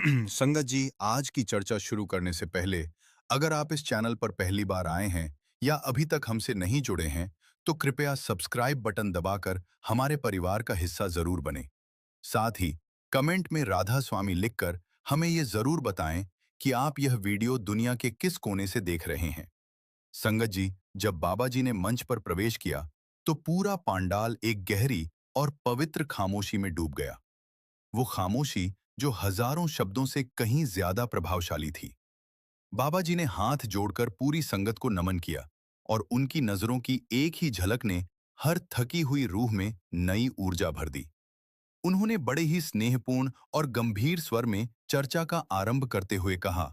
संगत जी, आज की चर्चा शुरू करने से पहले अगर आप इस चैनल पर पहली बार आए हैं या अभी तक हमसे नहीं जुड़े हैं, तो कृपया सब्सक्राइब बटन दबाकर हमारे परिवार का हिस्सा जरूर बने। साथ ही कमेंट में राधा स्वामी लिखकर हमें ये जरूर बताएं कि आप यह वीडियो दुनिया के किस कोने से देख रहे हैं। संगत जी, जब बाबा जी ने मंच पर प्रवेश किया, तो पूरा पांडाल एक गहरी और पवित्र खामोशी में डूब गया। वो खामोशी जो हजारों शब्दों से कहीं ज्यादा प्रभावशाली थी। बाबा जी ने हाथ जोड़कर पूरी संगत को नमन किया और उनकी नजरों की एक ही झलक ने हर थकी हुई रूह में नई ऊर्जा भर दी। उन्होंने बड़े ही स्नेहपूर्ण और गंभीर स्वर में चर्चा का आरंभ करते हुए कहा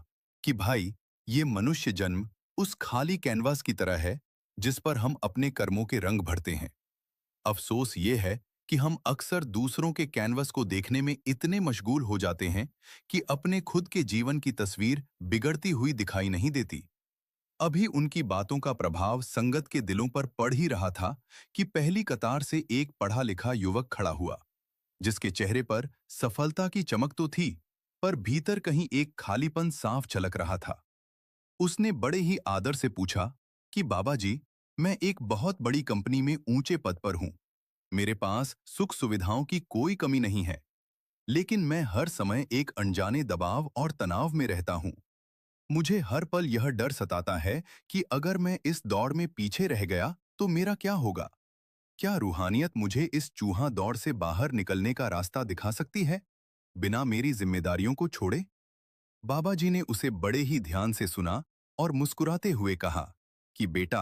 कि भाई, ये मनुष्य जन्म उस खाली कैनवास की तरह है जिस पर हम अपने कर्मों के रंग भरते हैं। अफसोस ये है कि हम अक्सर दूसरों के कैनवस को देखने में इतने मशगूल हो जाते हैं कि अपने खुद के जीवन की तस्वीर बिगड़ती हुई दिखाई नहीं देती। अभी उनकी बातों का प्रभाव संगत के दिलों पर पड़ ही रहा था कि पहली कतार से एक पढ़ा लिखा युवक खड़ा हुआ, जिसके चेहरे पर सफलता की चमक तो थी, पर भीतर कहीं एक खालीपन साफ झलक रहा था। उसने बड़े ही आदर से पूछा कि बाबा जी, मैं एक बहुत बड़ी कंपनी में ऊंचे पद पर हूं। मेरे पास सुख सुविधाओं की कोई कमी नहीं है, लेकिन मैं हर समय एक अनजाने दबाव और तनाव में रहता हूं। मुझे हर पल यह डर सताता है कि अगर मैं इस दौड़ में पीछे रह गया तो मेरा क्या होगा। क्या रूहानियत मुझे इस चूहा दौड़ से बाहर निकलने का रास्ता दिखा सकती है, बिना मेरी जिम्मेदारियों को छोड़े? बाबा जी ने उसे बड़े ही ध्यान से सुना और मुस्कुराते हुए कहा कि बेटा,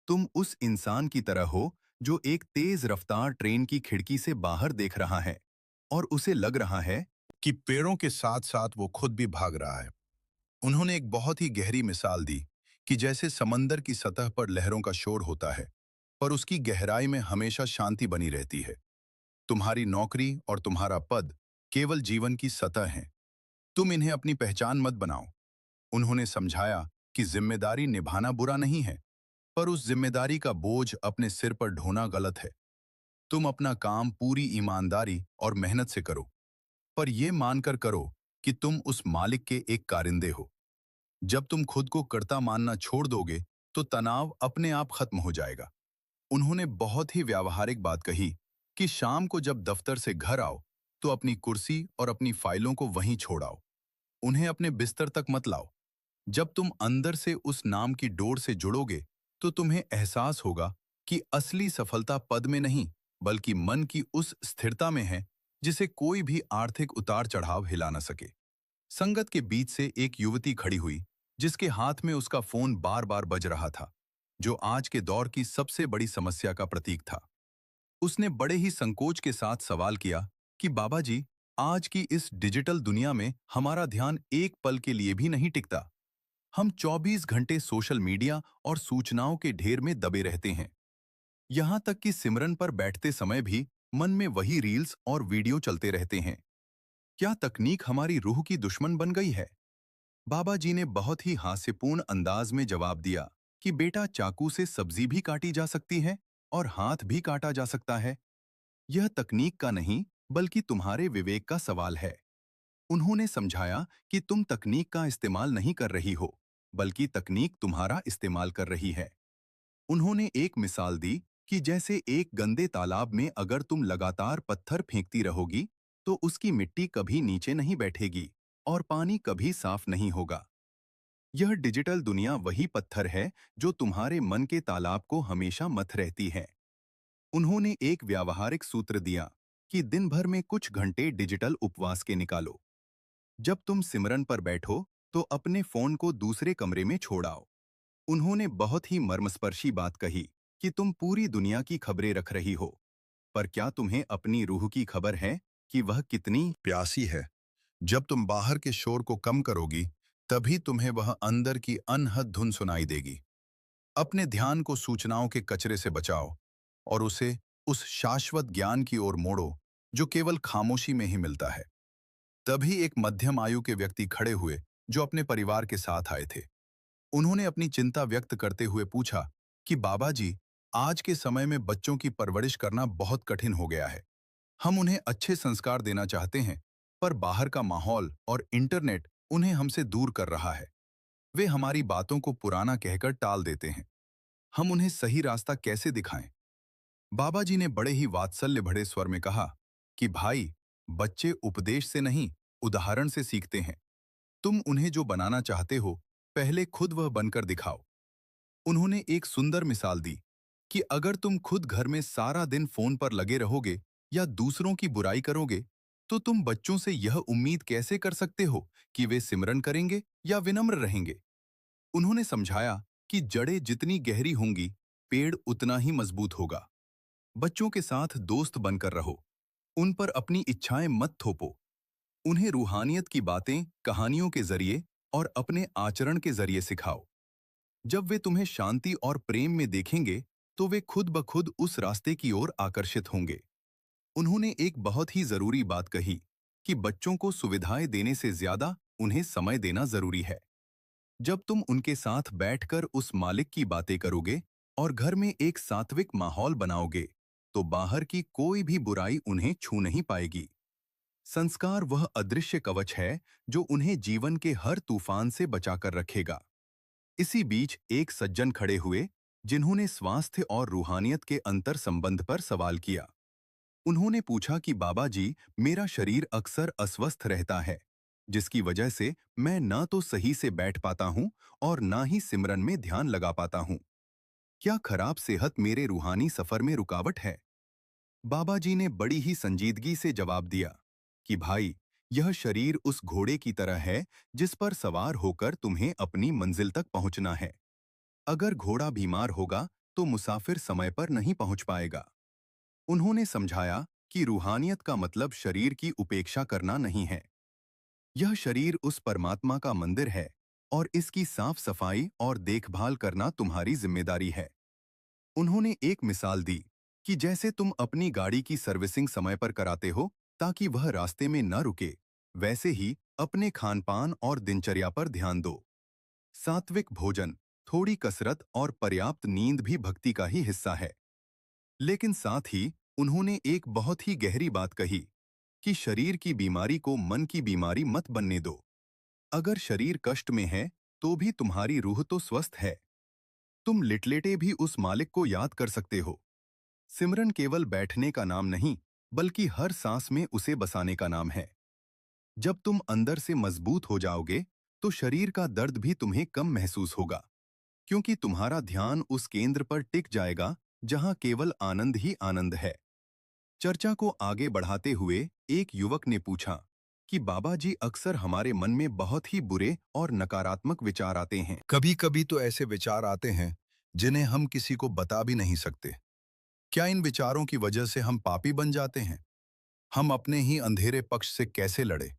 तुम उस इंसान की तरह हो जो एक तेज रफ्तार ट्रेन की खिड़की से बाहर देख रहा है और उसे लग रहा है कि पेड़ों के साथ साथ वो खुद भी भाग रहा है। उन्होंने एक बहुत ही गहरी मिसाल दी कि जैसे समंदर की सतह पर लहरों का शोर होता है, पर उसकी गहराई में हमेशा शांति बनी रहती है। तुम्हारी नौकरी और तुम्हारा पद केवल जीवन की सतह हैं। तुम इन्हें अपनी पहचान मत बनाओ। उन्होंने समझाया कि जिम्मेदारी निभाना बुरा नहीं है, पर उस जिम्मेदारी का बोझ अपने सिर पर ढोना गलत है। तुम अपना काम पूरी ईमानदारी और मेहनत से करो, पर यह मानकर करो कि तुम उस मालिक के एक कारिंदे हो। जब तुम खुद को कर्ता मानना छोड़ दोगे, तो तनाव अपने आप खत्म हो जाएगा। उन्होंने बहुत ही व्यावहारिक बात कही कि शाम को जब दफ्तर से घर आओ, तो अपनी कुर्सी और अपनी फाइलों को वहीं छोड़ आओ। उन्हें अपने बिस्तर तक मत लाओ। जब तुम अंदर से उस नाम की डोर से जुड़ोगे, तो तुम्हें एहसास होगा कि असली सफलता पद में नहीं, बल्कि मन की उस स्थिरता में है जिसे कोई भी आर्थिक उतार चढ़ाव हिला न सके। संगत के बीच से एक युवती खड़ी हुई, जिसके हाथ में उसका फोन बार बार बज रहा था, जो आज के दौर की सबसे बड़ी समस्या का प्रतीक था। उसने बड़े ही संकोच के साथ सवाल किया कि बाबा जी, आज की इस डिजिटल दुनिया में हमारा ध्यान एक पल के लिए भी नहीं टिकता। हम 24 घंटे सोशल मीडिया और सूचनाओं के ढेर में दबे रहते हैं। यहाँ तक कि सिमरन पर बैठते समय भी मन में वही रील्स और वीडियो चलते रहते हैं। क्या तकनीक हमारी रूह की दुश्मन बन गई है? बाबा जी ने बहुत ही हास्यपूर्ण अंदाज में जवाब दिया कि बेटा, चाकू से सब्जी भी काटी जा सकती है और हाथ भी काटा जा सकता है। यह तकनीक का नहीं, बल्कि तुम्हारे विवेक का सवाल है। उन्होंने समझाया कि तुम तकनीक का इस्तेमाल नहीं कर रही हो, बल्कि तकनीक तुम्हारा इस्तेमाल कर रही है। उन्होंने एक मिसाल दी कि जैसे एक गंदे तालाब में अगर तुम लगातार पत्थर फेंकती रहोगी, तो उसकी मिट्टी कभी नीचे नहीं बैठेगी और पानी कभी साफ नहीं होगा। यह डिजिटल दुनिया वही पत्थर है जो तुम्हारे मन के तालाब को हमेशा मथ रहती है। उन्होंने एक व्यावहारिक सूत्र दिया कि दिन भर में कुछ घंटे डिजिटल उपवास के निकालो। जब तुम सिमरन पर बैठो, तो अपने फोन को दूसरे कमरे में छोड़ाओ। उन्होंने बहुत ही मर्मस्पर्शी बात कही कि तुम पूरी दुनिया की खबरें रख रही हो, पर क्या तुम्हें अपनी रूह की खबर है कि वह कितनी प्यासी है? जब तुम बाहर के शोर को कम करोगी, तभी तुम्हें वह अंदर की अनहद धुन सुनाई देगी। अपने ध्यान को सूचनाओं के कचरे से बचाओ और उसे उस शाश्वत ज्ञान की ओर मोड़ो जो केवल खामोशी में ही मिलता है। तभी एक मध्यम आयु के व्यक्ति खड़े हुए, जो अपने परिवार के साथ आए थे। उन्होंने अपनी चिंता व्यक्त करते हुए पूछा कि बाबा जी, आज के समय में बच्चों की परवरिश करना बहुत कठिन हो गया है। हम उन्हें अच्छे संस्कार देना चाहते हैं, पर बाहर का माहौल और इंटरनेट उन्हें हमसे दूर कर रहा है। वे हमारी बातों को पुराना कहकर टाल देते हैं। हम उन्हें सही रास्ता कैसे दिखाएं? बाबा जी ने बड़े ही वात्सल्य भरे स्वर में कहा कि भाई, बच्चे उपदेश से नहीं, उदाहरण से सीखते हैं। तुम उन्हें जो बनाना चाहते हो, पहले खुद वह बनकर दिखाओ। उन्होंने एक सुंदर मिसाल दी कि अगर तुम खुद घर में सारा दिन फोन पर लगे रहोगे या दूसरों की बुराई करोगे, तो तुम बच्चों से यह उम्मीद कैसे कर सकते हो कि वे सिमरन करेंगे या विनम्र रहेंगे। उन्होंने समझाया कि जड़ें जितनी गहरी होंगी, पेड़ उतना ही मजबूत होगा। बच्चों के साथ दोस्त बनकर रहो, उन पर अपनी इच्छाएं मत थोपो। उन्हें रूहानियत की बातें कहानियों के जरिए और अपने आचरण के जरिए सिखाओ। जब वे तुम्हें शांति और प्रेम में देखेंगे, तो वे खुद ब खुद उस रास्ते की ओर आकर्षित होंगे। उन्होंने एक बहुत ही जरूरी बात कही कि बच्चों को सुविधाएं देने से ज्यादा उन्हें समय देना जरूरी है। जब तुम उनके साथ बैठकर उस मालिक की बातें करोगे और घर में एक सात्विक माहौल बनाओगे, तो बाहर की कोई भी बुराई उन्हें छू नहीं पाएगी। संस्कार वह अदृश्य कवच है जो उन्हें जीवन के हर तूफान से बचाकर रखेगा। इसी बीच एक सज्जन खड़े हुए, जिन्होंने स्वास्थ्य और रूहानियत के अंतर संबंध पर सवाल किया। उन्होंने पूछा कि बाबा जी, मेरा शरीर अक्सर अस्वस्थ रहता है, जिसकी वजह से मैं ना तो सही से बैठ पाता हूँ और ना ही सिमरन में ध्यान लगा पाता हूँ। क्या खराब सेहत मेरे रूहानी सफर में रुकावट है? बाबा जी ने बड़ी ही संजीदगी से जवाब दिया कि भाई, यह शरीर उस घोड़े की तरह है जिस पर सवार होकर तुम्हें अपनी मंजिल तक पहुंचना है। अगर घोड़ा बीमार होगा, तो मुसाफिर समय पर नहीं पहुंच पाएगा। उन्होंने समझाया कि रूहानियत का मतलब शरीर की उपेक्षा करना नहीं है। यह शरीर उस परमात्मा का मंदिर है और इसकी साफ सफाई और देखभाल करना तुम्हारी जिम्मेदारी है। उन्होंने एक मिसाल दी कि जैसे तुम अपनी गाड़ी की सर्विसिंग समय पर कराते हो ताकि वह रास्ते में न रुके, वैसे ही अपने खानपान और दिनचर्या पर ध्यान दो। सात्विक भोजन, थोड़ी कसरत और पर्याप्त नींद भी भक्ति का ही हिस्सा है। लेकिन साथ ही उन्होंने एक बहुत ही गहरी बात कही कि शरीर की बीमारी को मन की बीमारी मत बनने दो। अगर शरीर कष्ट में है, तो भी तुम्हारी रूह तो स्वस्थ है। तुम लिटलेटे भी उस मालिक को याद कर सकते हो। सिमरन केवल बैठने का नाम नहीं, बल्कि हर सांस में उसे बसाने का नाम है। जब तुम अंदर से मजबूत हो जाओगे, तो शरीर का दर्द भी तुम्हें कम महसूस होगा, क्योंकि तुम्हारा ध्यान उस केंद्र पर टिक जाएगा जहां केवल आनंद ही आनंद है। चर्चा को आगे बढ़ाते हुए एक युवक ने पूछा कि बाबा जी, अक्सर हमारे मन में बहुत ही बुरे और नकारात्मक विचार आते हैं। कभी कभी तो ऐसे विचार आते हैं जिन्हें हम किसी को बता भी नहीं सकते। क्या इन विचारों की वजह से हम पापी बन जाते हैं? हम अपने ही अंधेरे पक्ष से कैसे लड़े?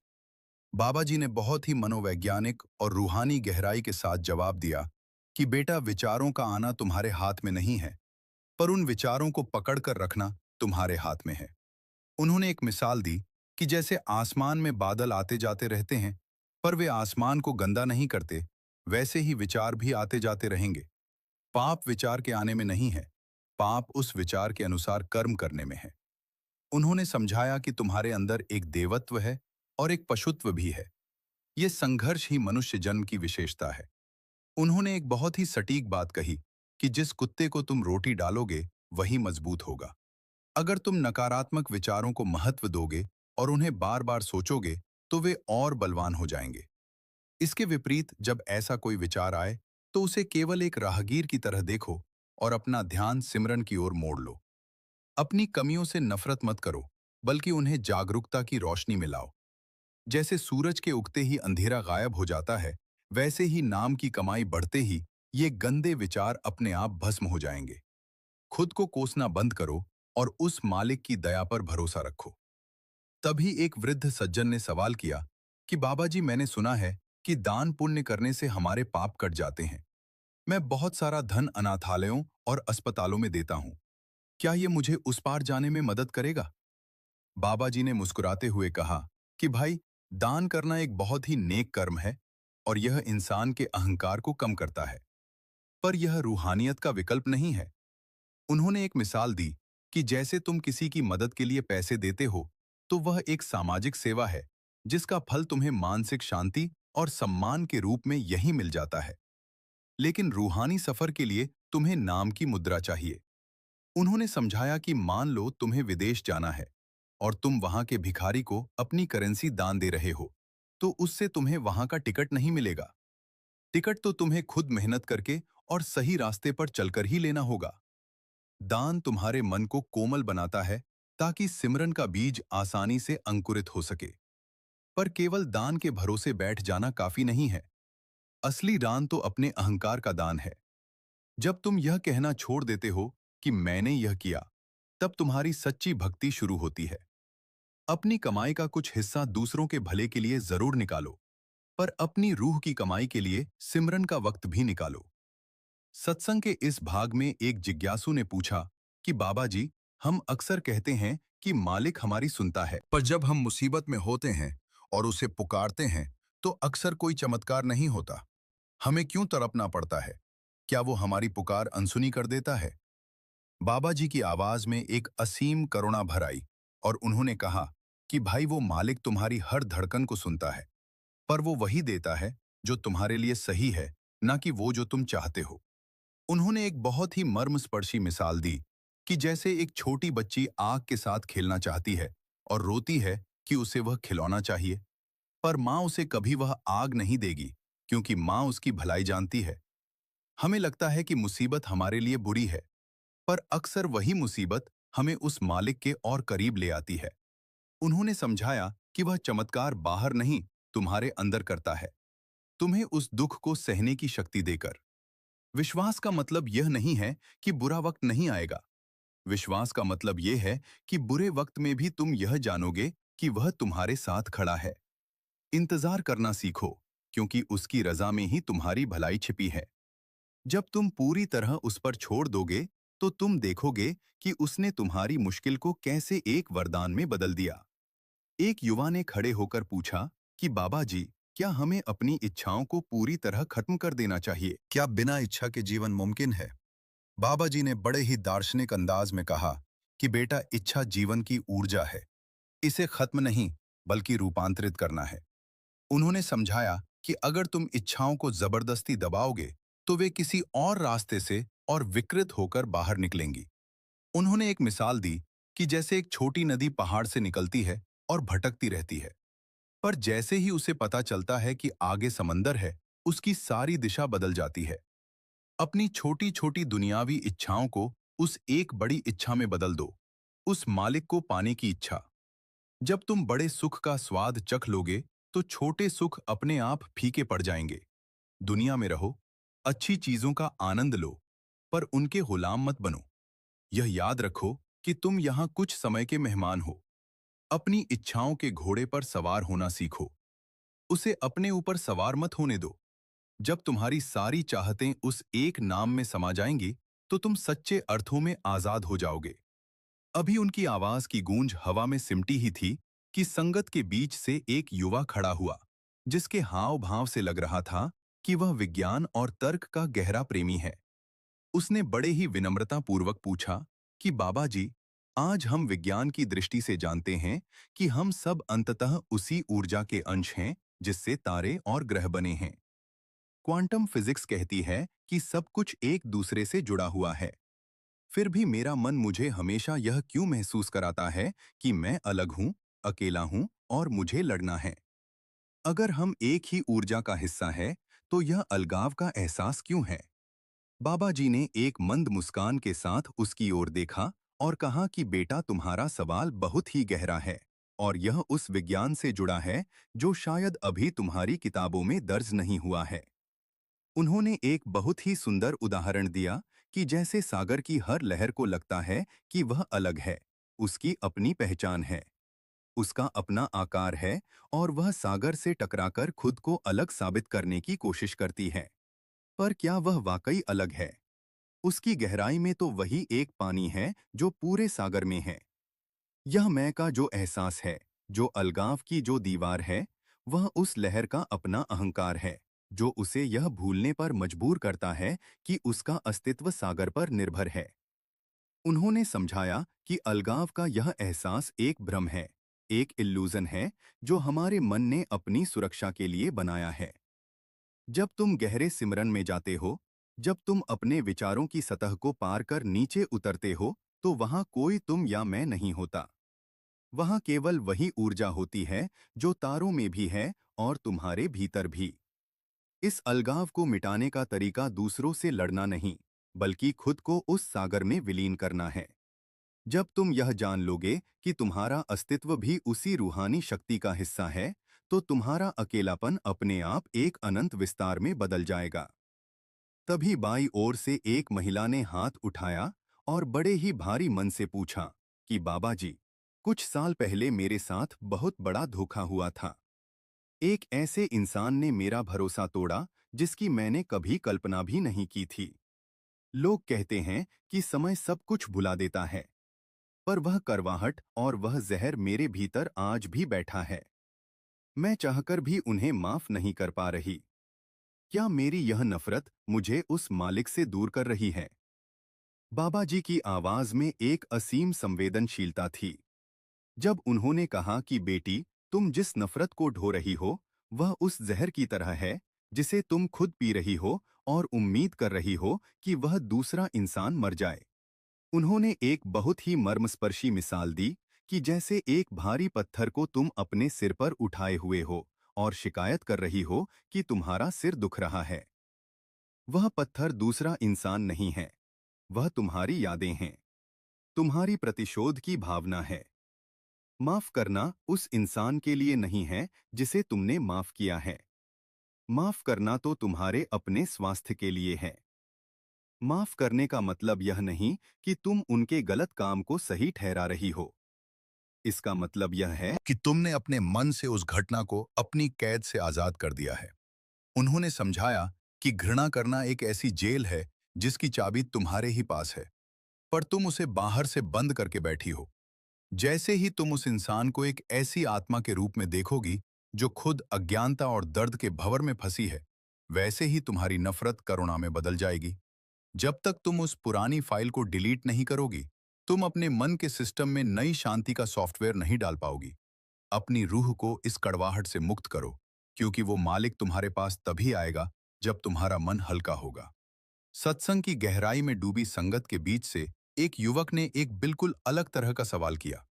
बाबा जी ने बहुत ही मनोवैज्ञानिक और रूहानी गहराई के साथ जवाब दिया कि बेटा, विचारों का आना तुम्हारे हाथ में नहीं है, पर उन विचारों को पकड़ कर रखना तुम्हारे हाथ में है। उन्होंने एक मिसाल दी कि जैसे आसमान में बादल आते जाते रहते हैं, पर वे आसमान को गंदा नहीं करते, वैसे ही विचार भी आते जाते रहेंगे। पाप विचार के आने में नहीं है, पाप उस विचार के अनुसार कर्म करने में है। उन्होंने समझाया कि तुम्हारे अंदर एक देवत्व है और एक पशुत्व भी है। ये संघर्ष ही मनुष्य जन्म की विशेषता है। उन्होंने एक बहुत ही सटीक बात कही कि जिस कुत्ते को तुम रोटी डालोगे, वही मजबूत होगा। अगर तुम नकारात्मक विचारों को महत्व दोगे और उन्हें बार बार सोचोगे, तो वे और बलवान हो जाएंगे। इसके विपरीत, जब ऐसा कोई विचार आए, तो उसे केवल एक राहगीर की तरह देखो और अपना ध्यान सिमरन की ओर मोड़ लो। अपनी कमियों से नफरत मत करो, बल्कि उन्हें जागरूकता की रोशनी में लाओ। जैसे सूरज के उगते ही अंधेरा गायब हो जाता है, वैसे ही नाम की कमाई बढ़ते ही ये गंदे विचार अपने आप भस्म हो जाएंगे। खुद को कोसना बंद करो और उस मालिक की दया पर भरोसा रखो। तभी एक वृद्ध सज्जन ने सवाल किया कि बाबा जी, मैंने सुना है कि दान पुण्य करने से हमारे पाप कट जाते हैं। मैं बहुत सारा धन अनाथालयों और अस्पतालों में देता हूँ। क्या ये मुझे उस पार जाने में मदद करेगा? बाबा जी ने मुस्कुराते हुए कहा कि भाई, दान करना एक बहुत ही नेक कर्म है और यह इंसान के अहंकार को कम करता है, पर यह रूहानियत का विकल्प नहीं है। उन्होंने एक मिसाल दी कि जैसे तुम किसी की मदद के लिए पैसे देते हो, तो वह एक सामाजिक सेवा है, जिसका फल तुम्हें मानसिक शांति और सम्मान के रूप में यहीं मिल जाता है। लेकिन रूहानी सफर के लिए तुम्हें नाम की मुद्रा चाहिए। उन्होंने समझाया कि मान लो तुम्हें विदेश जाना है और तुम वहां के भिखारी को अपनी करेंसी दान दे रहे हो, तो उससे तुम्हें वहां का टिकट नहीं मिलेगा। टिकट तो तुम्हें खुद मेहनत करके और सही रास्ते पर चलकर ही लेना होगा। दान तुम्हारे मन को कोमल बनाता है ताकि सिमरन का बीज आसानी से अंकुरित हो सके। पर केवल दान के भरोसे बैठ जाना काफी नहीं है। असली दान तो अपने अहंकार का दान है। जब तुम यह कहना छोड़ देते हो कि मैंने यह किया, तब तुम्हारी सच्ची भक्ति शुरू होती है। अपनी कमाई का कुछ हिस्सा दूसरों के भले के लिए जरूर निकालो, पर अपनी रूह की कमाई के लिए सिमरन का वक्त भी निकालो। सत्संग के इस भाग में एक जिज्ञासु ने पूछा कि बाबा जी, हम अक्सर कहते हैं कि मालिक हमारी सुनता है, पर जब हम मुसीबत में होते हैं और उसे पुकारते हैं तो अक्सर कोई चमत्कार नहीं होता। हमें क्यों तड़पना पड़ता है? क्या वो हमारी पुकार अनसुनी कर देता है? बाबा जी की आवाज में एक असीम करुणा भर आई और उन्होंने कहा कि भाई, वो मालिक तुम्हारी हर धड़कन को सुनता है, पर वो वही देता है जो तुम्हारे लिए सही है, ना कि वो जो तुम चाहते हो। उन्होंने एक बहुत ही मर्मस्पर्शी मिसाल दी कि जैसे एक छोटी बच्ची आग के साथ खेलना चाहती है और रोती है कि उसे वह खिलौना चाहिए, पर माँ उसे कभी वह आग नहीं देगी, क्योंकि माँ उसकी भलाई जानती है। हमें लगता है कि मुसीबत हमारे लिए बुरी है, पर अक्सर वही मुसीबत हमें उस मालिक के और करीब ले आती है। उन्होंने समझाया कि वह चमत्कार बाहर नहीं, तुम्हारे अंदर करता है, तुम्हें उस दुख को सहने की शक्ति देकर। विश्वास का मतलब यह नहीं है कि बुरा वक्त नहीं आएगा। विश्वास का मतलब यह है कि बुरे वक्त में भी तुम यह जानोगे कि वह तुम्हारे साथ खड़ा है। इंतजार करना सीखो, क्योंकि उसकी रजा में ही तुम्हारी भलाई छिपी है। जब तुम पूरी तरह उस पर छोड़ दोगे, तो तुम देखोगे कि उसने तुम्हारी मुश्किल को कैसे एक वरदान में बदल दिया। एक युवा ने खड़े होकर पूछा कि बाबा जी, क्या हमें अपनी इच्छाओं को पूरी तरह खत्म कर देना चाहिए? क्या बिना इच्छा के जीवन मुमकिन है? बाबा जी ने बड़े ही दार्शनिक अंदाज में कहा कि बेटा, इच्छा जीवन की ऊर्जा है। इसे खत्म नहीं, बल्कि रूपांतरित करना है। उन्होंने समझाया कि अगर तुम इच्छाओं को जबरदस्ती दबाओगे, तो वे किसी और रास्ते से और विकृत होकर बाहर निकलेंगी। उन्होंने एक मिसाल दी कि जैसे एक छोटी नदी पहाड़ से निकलती है और भटकती रहती है, पर जैसे ही उसे पता चलता है कि आगे समंदर है, उसकी सारी दिशा बदल जाती है। अपनी छोटी छोटी दुनियावी इच्छाओं को उस एक बड़ी इच्छा में बदल दो, उस मालिक को पाने की इच्छा। जब तुम बड़े सुख का स्वाद चख लोगे, तो छोटे सुख अपने आप फीके पड़ जाएंगे। दुनिया में रहो, अच्छी चीजों का आनंद लो, पर उनके गुलाम मत बनो। यह याद रखो कि तुम यहाँ कुछ समय के मेहमान हो। अपनी इच्छाओं के घोड़े पर सवार होना सीखो। उसे अपने ऊपर सवार मत होने दो। जब तुम्हारी सारी चाहतें उस एक नाम में समा जाएंगी, तो तुम सच्चे अर्थों में आजाद हो जाओगे। अभी उनकी आवाज की गूंज हवा में सिमटी ही थी कि संगत के बीच से एक युवा खड़ा हुआ, जिसके हाव भाव से लग रहा था कि वह विज्ञान और तर्क का गहरा प्रेमी है। उसने बड़े ही विनम्रता पूर्वक पूछा कि बाबा जी, आज हम विज्ञान की दृष्टि से जानते हैं कि हम सब अंततः उसी ऊर्जा के अंश हैं जिससे तारे और ग्रह बने हैं। क्वांटम फिजिक्स कहती है कि सब कुछ एक दूसरे से जुड़ा हुआ है। फिर भी मेरा मन मुझे हमेशा यह क्यों महसूस कराता है कि मैं अलग हूं, अकेला हूं और मुझे लड़ना है। अगर हम एक ही ऊर्जा का हिस्सा है, तो यह अलगाव का एहसास क्यों है? बाबा जी ने एक मंद मुस्कान के साथ उसकी ओर देखा और कहा कि बेटा, तुम्हारा सवाल बहुत ही गहरा है और यह उस विज्ञान से जुड़ा है जो शायद अभी तुम्हारी किताबों में दर्ज नहीं हुआ है। उन्होंने एक बहुत ही सुंदर उदाहरण दिया कि जैसे सागर की हर लहर को लगता है कि वह अलग है, उसकी अपनी पहचान है, उसका अपना आकार है और वह सागर से टकराकर खुद को अलग साबित करने की कोशिश करती है। पर क्या वह वाकई अलग है? उसकी गहराई में तो वही एक पानी है जो पूरे सागर में है। यह मैं का जो एहसास है, जो अलगाव की जो दीवार है, वह उस लहर का अपना अहंकार है, जो उसे यह भूलने पर मजबूर करता है कि उसका अस्तित्व सागर पर निर्भर है। उन्होंने समझाया कि अलगाव का यह एहसास एक भ्रम है। एक इल्यूजन है जो हमारे मन ने अपनी सुरक्षा के लिए बनाया है। जब तुम गहरे सिमरन में जाते हो, जब तुम अपने विचारों की सतह को पार कर नीचे उतरते हो, तो वहां कोई तुम या मैं नहीं होता। वहां केवल वही ऊर्जा होती है जो तारों में भी है और तुम्हारे भीतर भी। इस अलगाव को मिटाने का तरीका दूसरों से लड़ना नहीं, बल्कि खुद को उस सागर में विलीन करना है। जब तुम यह जान लोगे कि तुम्हारा अस्तित्व भी उसी रूहानी शक्ति का हिस्सा है, तो तुम्हारा अकेलापन अपने आप एक अनंत विस्तार में बदल जाएगा। तभी बाईं ओर से एक महिला ने हाथ उठाया और बड़े ही भारी मन से पूछा कि बाबा जी, कुछ साल पहले मेरे साथ बहुत बड़ा धोखा हुआ था। एक ऐसे इंसान ने मेरा भरोसा तोड़ा जिसकी मैंने कभी कल्पना भी नहीं की थी। लोग कहते हैं कि समय सब कुछ भुला देता है, पर वह करवाहट और वह जहर मेरे भीतर आज भी बैठा है। मैं चाहकर भी उन्हें माफ नहीं कर पा रही। क्या मेरी यह नफरत मुझे उस मालिक से दूर कर रही है? बाबा जी की आवाज में एक असीम संवेदनशीलता थी। जब उन्होंने कहा कि बेटी, तुम जिस नफरत को ढो रही हो, वह उस जहर की तरह है जिसे तुम खुद पी रही हो और उम्मीद कर रही हो कि वह दूसरा इंसान मर जाए। उन्होंने एक बहुत ही मर्मस्पर्शी मिसाल दी कि जैसे एक भारी पत्थर को तुम अपने सिर पर उठाए हुए हो और शिकायत कर रही हो कि तुम्हारा सिर दुख रहा है। वह पत्थर दूसरा इंसान नहीं है, वह तुम्हारी यादें हैं, तुम्हारी प्रतिशोध की भावना है। माफ करना उस इंसान के लिए नहीं है जिसे तुमने माफ किया है। माफ करना तो तुम्हारे अपने स्वास्थ्य के लिए है। माफ करने का मतलब यह नहीं कि तुम उनके गलत काम को सही ठहरा रही हो। इसका मतलब यह है कि तुमने अपने मन से उस घटना को अपनी कैद से आजाद कर दिया है। उन्होंने समझाया कि घृणा करना एक ऐसी जेल है जिसकी चाबी तुम्हारे ही पास है, पर तुम उसे बाहर से बंद करके बैठी हो। जैसे ही तुम उस इंसान को एक ऐसी आत्मा के रूप में देखोगी जो खुद अज्ञानता और दर्द के भंवर में फंसी है, वैसे ही तुम्हारी नफरत करुणा में बदल जाएगी। जब तक तुम उस पुरानी फाइल को डिलीट नहीं करोगी, तुम अपने मन के सिस्टम में नई शांति का सॉफ्टवेयर नहीं डाल पाओगी। अपनी रूह को इस कड़वाहट से मुक्त करो, क्योंकि वो मालिक तुम्हारे पास तभी आएगा जब तुम्हारा मन हल्का होगा। सत्संग की गहराई में डूबी संगत के बीच से एक युवक ने एक बिल्कुल अलग तरह का सवाल किया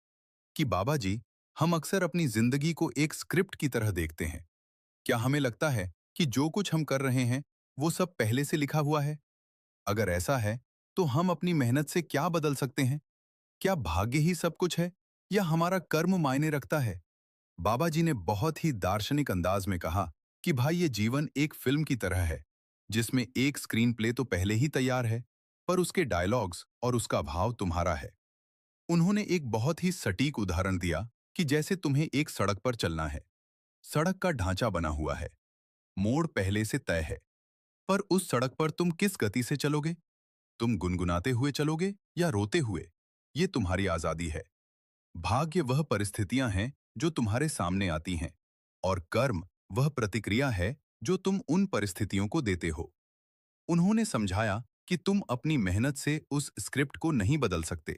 कि बाबा जी, हम अक्सर अपनी जिंदगी को एक स्क्रिप्ट की तरह देखते हैं। क्या हमें लगता है कि जो कुछ हम कर रहे हैं वो सब पहले से लिखा हुआ है? अगर ऐसा है, तो हम अपनी मेहनत से क्या बदल सकते हैं? क्या भाग्य ही सब कुछ है या हमारा कर्म मायने रखता है? बाबा जी ने बहुत ही दार्शनिक अंदाज में कहा कि भाई, ये जीवन एक फिल्म की तरह है जिसमें एक स्क्रीन प्ले तो पहले ही तैयार है, पर उसके डायलॉग्स और उसका भाव तुम्हारा है। उन्होंने एक बहुत ही सटीक उदाहरण दिया कि जैसे तुम्हें एक सड़क पर चलना है। सड़क का ढांचा बना हुआ है, मोड़ पहले से तय है, पर उस सड़क पर तुम किस गति से चलोगे? तुम गुनगुनाते हुए चलोगे या रोते हुए? ये तुम्हारी आजादी है। भाग्य वह परिस्थितियां हैं जो तुम्हारे सामने आती हैं, और कर्म वह प्रतिक्रिया है जो तुम उन परिस्थितियों को देते हो। उन्होंने समझाया कि तुम अपनी मेहनत से उस स्क्रिप्ट को नहीं बदल सकते,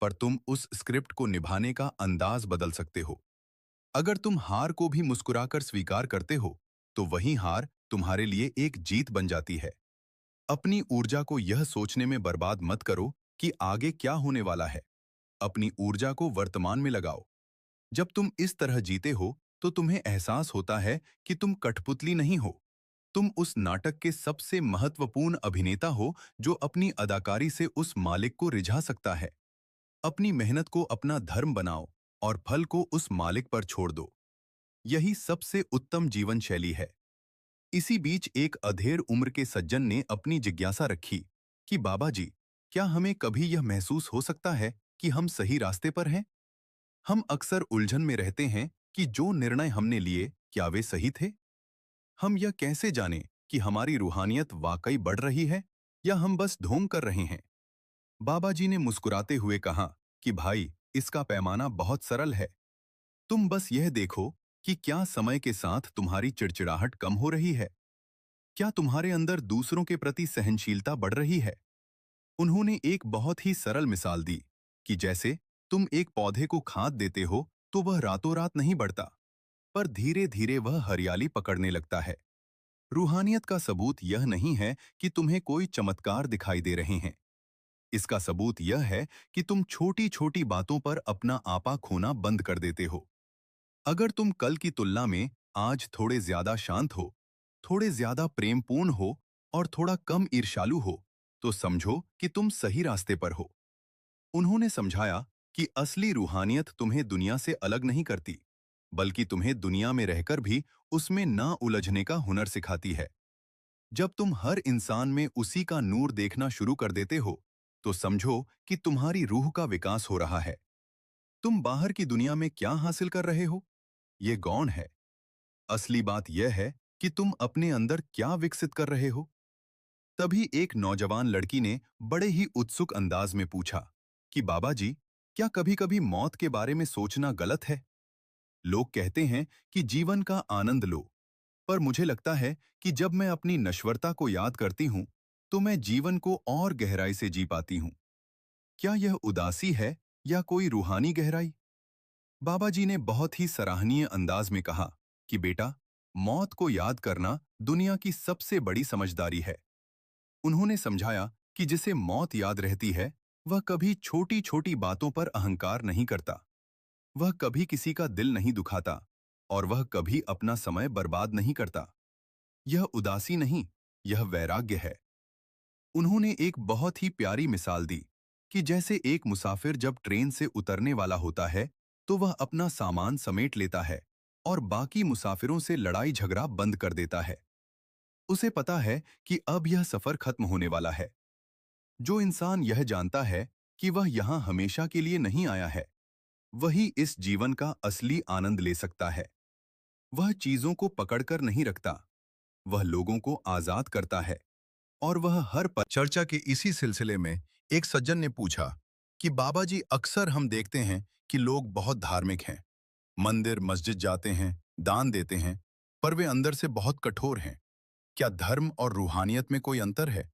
पर तुम उस स्क्रिप्ट को निभाने का अंदाज बदल सकते हो। अगर तुम हार को भी मुस्कुराकर स्वीकार करते हो, तो वही हार तुम्हारे लिए एक जीत बन जाती है। अपनी ऊर्जा को यह सोचने में बर्बाद मत करो कि आगे क्या होने वाला है। अपनी ऊर्जा को वर्तमान में लगाओ। जब तुम इस तरह जीते हो, तो तुम्हें एहसास होता है कि तुम कठपुतली नहीं हो। तुम उस नाटक के सबसे महत्वपूर्ण अभिनेता हो जो अपनी अदाकारी से उस मालिक को रिझा सकता है। अपनी मेहनत को अपना धर्म बनाओ और फल को उस मालिक पर छोड़ दो। यही सबसे उत्तम जीवन शैली है। इसी बीच एक अधेड़ उम्र के सज्जन ने अपनी जिज्ञासा रखी कि बाबा जी, क्या हमें कभी यह महसूस हो सकता है कि हम सही रास्ते पर हैं? हम अक्सर उलझन में रहते हैं कि जो निर्णय हमने लिए क्या वे सही थे? हम यह कैसे जानें कि हमारी रूहानियत वाकई बढ़ रही है या हम बस ढोंग कर रहे हैं? बाबा जी ने मुस्कुराते हुए कहा कि भाई, इसका पैमाना बहुत सरल है। तुम बस यह देखो कि क्या समय के साथ तुम्हारी चिड़चिड़ाहट कम हो रही है? क्या तुम्हारे अंदर दूसरों के प्रति सहनशीलता बढ़ रही है? उन्होंने एक बहुत ही सरल मिसाल दी कि जैसे तुम एक पौधे को खाद देते हो तो वह रातों रात नहीं बढ़ता, पर धीरे धीरे वह हरियाली पकड़ने लगता है। रूहानियत का सबूत यह नहीं है कि तुम्हें कोई चमत्कार दिखाई दे रहे हैं। इसका सबूत यह है कि तुम छोटी छोटी बातों पर अपना आपा खोना बंद कर देते हो। अगर तुम कल की तुलना में आज थोड़े ज्यादा शांत हो, थोड़े ज्यादा प्रेमपूर्ण हो और थोड़ा कम ईर्ष्यालु हो, तो समझो कि तुम सही रास्ते पर हो। उन्होंने समझाया कि असली रूहानियत तुम्हें दुनिया से अलग नहीं करती, बल्कि तुम्हें दुनिया में रहकर भी उसमें ना उलझने का हुनर सिखाती है। जब तुम हर इंसान में उसी का नूर देखना शुरू कर देते हो, तो समझो कि तुम्हारी रूह का विकास हो रहा है। तुम बाहर की दुनिया में क्या हासिल कर रहे हो, ये गौण है। असली बात यह है कि तुम अपने अंदर क्या विकसित कर रहे हो। तभी एक नौजवान लड़की ने बड़े ही उत्सुक अंदाज में पूछा कि बाबा जी, क्या कभी-कभी मौत के बारे में सोचना गलत है? लोग कहते हैं कि जीवन का आनंद लो, पर मुझे लगता है कि जब मैं अपनी नश्वरता को याद करती हूँ, तो मैं जीवन को और गहराई से जी पाती हूँ। क्या यह उदासी है या कोई रूहानी गहराई? बाबा जी ने बहुत ही सराहनीय अंदाज में कहा कि बेटा, मौत को याद करना दुनिया की सबसे बड़ी समझदारी है। उन्होंने समझाया कि जिसे मौत याद रहती है, वह कभी छोटी छोटी बातों पर अहंकार नहीं करता, वह कभी किसी का दिल नहीं दुखाता और वह कभी अपना समय बर्बाद नहीं करता। यह उदासी नहीं, यह वैराग्य है। उन्होंने एक बहुत ही प्यारी मिसाल दी कि जैसे एक मुसाफिर जब ट्रेन से उतरने वाला होता है, तो वह अपना सामान समेट लेता है और बाकी मुसाफिरों से लड़ाई झगड़ा बंद कर देता है। उसे पता है कि अब यह सफर खत्म होने वाला है। जो इंसान यह जानता है कि वह यहाँ हमेशा के लिए नहीं आया है, वही इस जीवन का असली आनंद ले सकता है। वह चीजों को पकड़कर नहीं रखता, वह लोगों को आजाद करता है और वह हर पल। चर्चा के इसी सिलसिले में एक सज्जन ने पूछा कि बाबा जी, अक्सर हम देखते हैं कि लोग बहुत धार्मिक हैं, मंदिर मस्जिद जाते हैं, दान देते हैं, पर वे अंदर से बहुत कठोर हैं। क्या धर्म और रूहानियत में कोई अंतर है?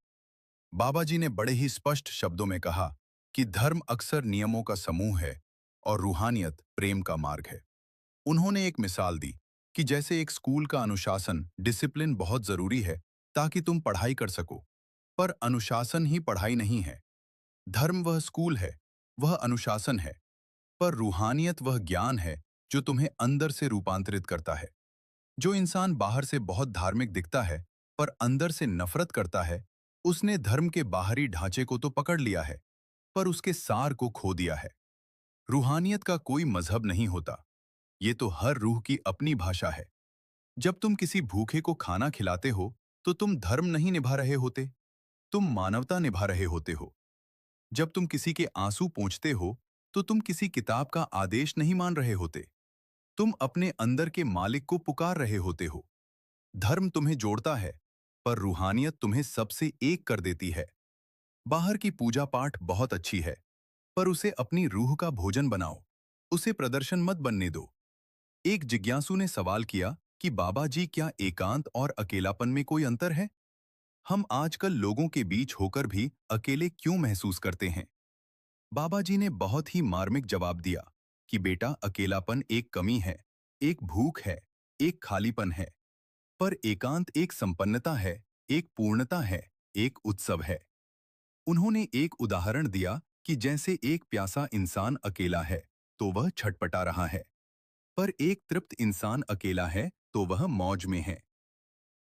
बाबा जी ने बड़े ही स्पष्ट शब्दों में कहा कि धर्म अक्सर नियमों का समूह है और रूहानियत प्रेम का मार्ग है। उन्होंने एक मिसाल दी कि जैसे एक स्कूल का अनुशासन, डिसिप्लिन बहुत जरूरी है ताकि तुम पढ़ाई कर सको, पर अनुशासन ही पढ़ाई नहीं है। धर्म वह स्कूल है, वह अनुशासन है, पर रूहानियत वह ज्ञान है जो तुम्हें अंदर से रूपांतरित करता है। जो इंसान बाहर से बहुत धार्मिक दिखता है, पर अंदर से नफरत करता है, उसने धर्म के बाहरी ढांचे को तो पकड़ लिया है, पर उसके सार को खो दिया है। रूहानियत का कोई मजहब नहीं होता, ये तो हर रूह की अपनी भाषा है। जब तुम किसी भूखे को खाना खिलाते हो, तो तुम धर्म नहीं निभा रहे होते, तुम मानवता निभा रहे होते हो। जब तुम किसी के आंसू पोंछते हो, तो तुम किसी किताब का आदेश नहीं मान रहे होते, तुम अपने अंदर के मालिक को पुकार रहे होते हो। धर्म तुम्हें जोड़ता है, पर रूहानियत तुम्हें सबसे एक कर देती है। बाहर की पूजा पाठ बहुत अच्छी है, पर उसे अपनी रूह का भोजन बनाओ, उसे प्रदर्शन मत बनने दो। एक जिज्ञासु ने सवाल किया कि बाबा जी, क्या एकांत और अकेलापन में कोई अंतर है? हम आजकल लोगों के बीच होकर भी अकेले क्यों महसूस करते हैं? बाबा जी ने बहुत ही मार्मिक जवाब दिया कि बेटा, अकेलापन एक कमी है, एक भूख है, एक खालीपन है, पर एकांत एक संपन्नता है, एक पूर्णता है, एक उत्सव है। उन्होंने एक उदाहरण दिया कि जैसे एक प्यासा इंसान अकेला है, तो वह छटपटा रहा है, पर एक तृप्त इंसान अकेला है, तो वह मौज में है।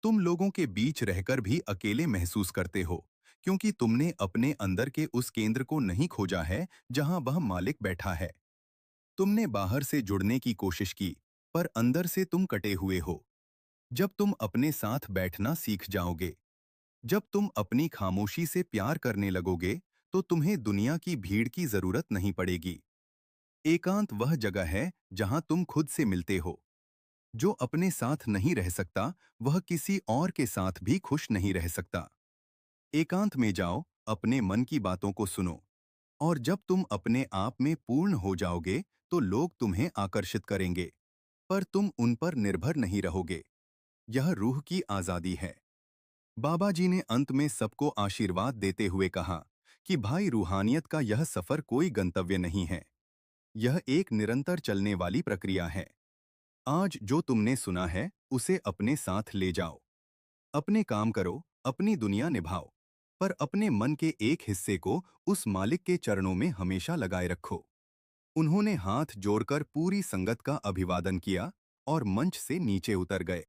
तुम लोगों के बीच रहकर भी अकेले महसूस करते हो, क्योंकि तुमने अपने अंदर के उस केंद्र को नहीं खोजा है जहां वह मालिक बैठा है। तुमने बाहर से जुड़ने की कोशिश की, पर अंदर से तुम कटे हुए हो। जब तुम अपने साथ बैठना सीख जाओगे, जब तुम अपनी खामोशी से प्यार करने लगोगे, तो तुम्हें दुनिया की भीड़ की जरूरत नहीं पड़ेगी। एकांत वह जगह है जहां तुम खुद से मिलते हो। जो अपने साथ नहीं रह सकता, वह किसी और के साथ भी खुश नहीं रह सकता। एकांत में जाओ, अपने मन की बातों को सुनो, और जब तुम अपने आप में पूर्ण हो जाओगे, तो लोग तुम्हें आकर्षित करेंगे, पर तुम उन पर निर्भर नहीं रहोगे। यह रूह की आजादी है। बाबा जी ने अंत में सबको आशीर्वाद देते हुए कहा कि भाई, रूहानियत का यह सफर कोई गंतव्य नहीं है, यह एक निरंतर चलने वाली प्रक्रिया है। आज जो तुमने सुना है, उसे अपने साथ ले जाओ। अपने काम करो, अपनी दुनिया निभाओ, पर अपने मन के एक हिस्से को उस मालिक के चरणों में हमेशा लगाए रखो। उन्होंने हाथ जोड़कर पूरी संगत का अभिवादन किया और मंच से नीचे उतर गए।